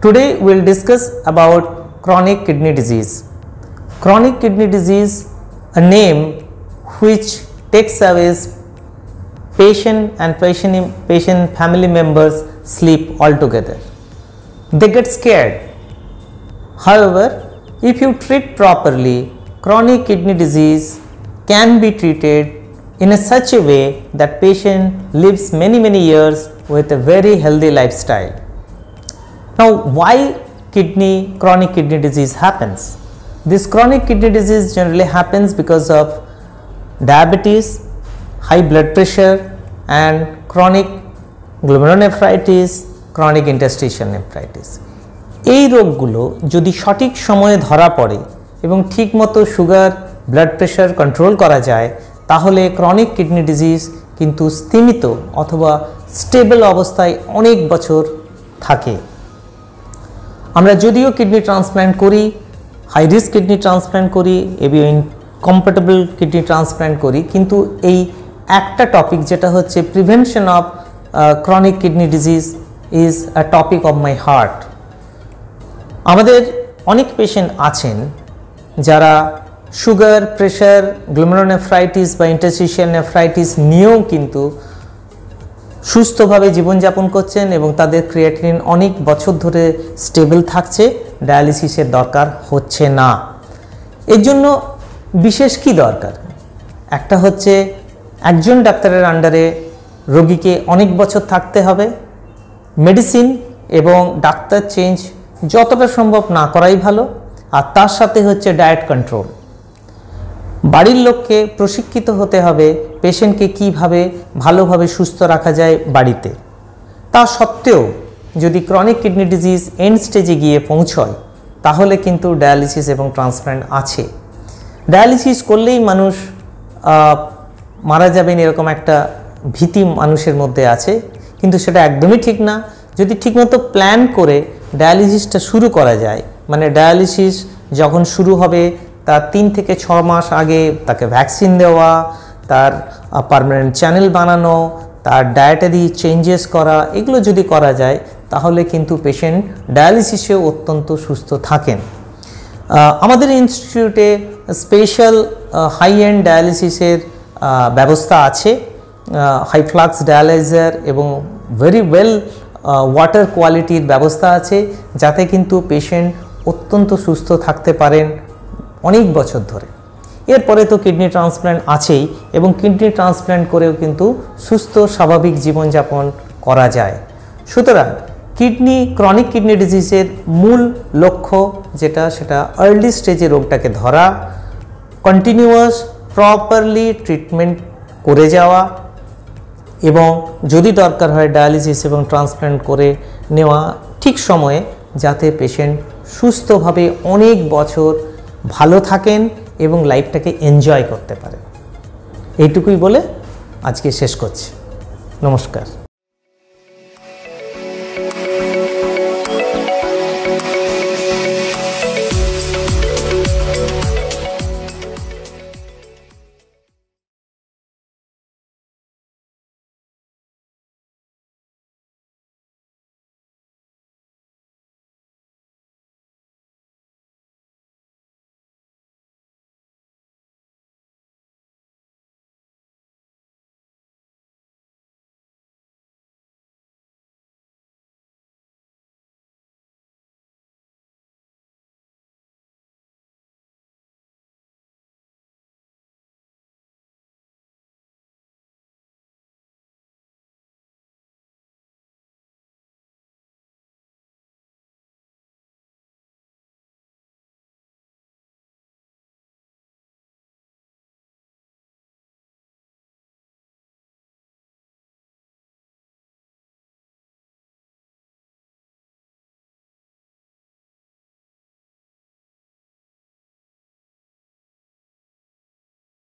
Today we will discuss about chronic kidney disease. Chronic kidney disease, a name which takes away patient and patient family members sleep altogether. They get scared. However, if you treat properly, chronic kidney disease can be treated in such a way that patient lives many years with a very healthy lifestyle. Now, why chronic kidney disease happens? This chronic kidney disease generally happens because of diabetes, high blood pressure and chronic glomerulonephritis, chronic interstitial nephritis. এই রোগগুলো যদি সঠিক সময়ে ধরা পড়ে এবং ঠিকমতো sugar blood pressure control করা যায় তাহলে ক্রনিক কিডনি ডিজিজ কিন্তু স্থিমিত অথবা স্টেবল অবস্থায় অনেক বছর থাকে। আমরা যদিও কিডনি ট্রান্সপ্ল্যান্ট করি, হাই রিস্ক কিডনি ট্রান্সপ্ল্যান্ট করি, ইনকম্প্যাটিবল কিডনি ট্রান্সপ্ল্যান্ট করি, কিন্তু এই একটা টপিক যেটা হচ্ছে prevention of chronic kidney disease is a topic of my heart. আমাদের অনেক পেশেন্ট আছেন যারা সুগার, প্রেশার, গ্লোমেরুলোনেফ্রাইটিস বা ইন্টারস্টিশিয়াল নেফ্রাইটিস নিয়েও কিন্তু সুস্থভাবে জীবনযাপন করছেন এবং তাদের ক্রিয়েটিনিন অনেক বছর ধরে স্টেবল থাকছে, ডায়ালিসিসের দরকার হচ্ছে না। এর জন্য বিশেষ কি দরকার? একটা হচ্ছে একজন ডাক্তারের আন্ডারে রোগীকে অনেক বছর থাকতে হবে, মেডিসিন এবং ডাক্তার চেঞ্জ যতটা সম্ভব না করাই ভালো, আর তার সাথে হচ্ছে ডায়েট কন্ট্রোল। বাড়ির লোককে প্রশিক্ষিত হতে হবে পেশেন্টকে কীভাবে ভালোভাবে সুস্থ রাখা যায় বাড়িতে। তা সত্ত্বেও যদি ক্রনিক কিডনি ডিজিজ এন্ড স্টেজে গিয়ে পৌঁছয় তাহলে কিন্তু ডায়ালিসিস এবং ট্রান্সপ্ল্যান্ট আছে। ডায়ালিসিস করলেই মানুষ মারা যাবেন এরকম একটা ভীতি মানুষের মধ্যে আছে, কিন্তু সেটা একদমই ঠিক না। যদি ঠিকমতো প্ল্যান করে ডায়ালিসিসটা শুরু করা যায়, মানে ডায়ালিসিস যখন শুরু হবে তার 3 থেকে 6 মাস আগে তাকে ভ্যাকসিন দেওয়া, তার পার্মানেন্ট চ্যানেল বানানো, তার ডায়েটারি চেঞ্জেস করা, এগুলো যদি করা যায় তাহলে কিন্তু পেশেন্ট ডায়ালিসিসে অত্যন্ত সুস্থ থাকেন। আমাদের ইনস্টিটিউটে স্পেশাল হাই এন্ড ডায়ালিসিসের ব্যবস্থা আছে, হাই ফ্লাক্স ডায়ালাইজার এবং ভেরি ওয়েল ওয়াটার কোয়ালিটির ব্যবস্থা আছে, যাতে কিন্তু পেশেন্ট অত্যন্ত সুস্থ থাকতে পারেন অনেক বছর ধরে। এরপরে তো কিডনি ট্রান্সপ্ল্যান্ট আছেই এবং কিডনি ট্রান্সপ্ল্যান্ট করেও কিন্তু সুস্থ স্বাভাবিক জীবনযাপন করা যায়। সুতরাং ক্রনিক কিডনি ডিজিজের মূল লক্ষ্য সেটা আর্লি স্টেজে রোগটাকে ধরা, কন্টিনিউয়াস প্রপারলি ট্রিটমেন্ট করে যাওয়া এবং যদি দরকার হয় ডায়ালিসিস এবং ট্রান্সপ্ল্যান্ট করে নেওয়া ঠিক সময়ে, যাতে পেশেন্ট সুস্থভাবে অনেক বছর ভালো থাকেন এবং লাইফটাকে এনজয় করতে পারেন। এইটুকুই বলে আজকে শেষ করছি। নমস্কার।